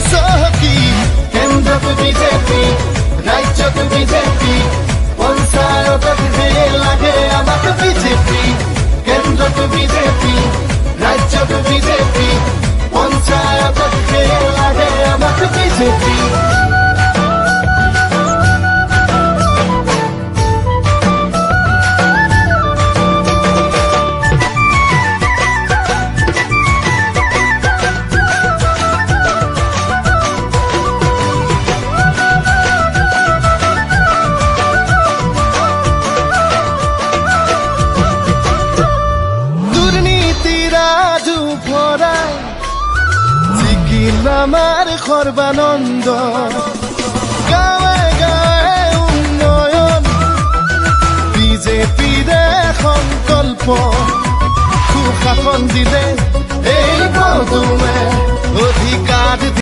চহকী কেন্দ্ৰত বিজেপি ৰাজ্যত বিজেপি পঞ্চায়তত হে লাগে আমাক বিজেপি কেন্দ্ৰত বিজেপি ৰাজ্যত বিজেপি পঞ্চায়তত হে লাগে আমাক বিজেপি আমার সর্বানন্দ গাঁৱে গাঁৱে উন্নয়ন বিজেপিৰে সংকল্প সুশাসন দিলে এই পদুমে অধিকাৰ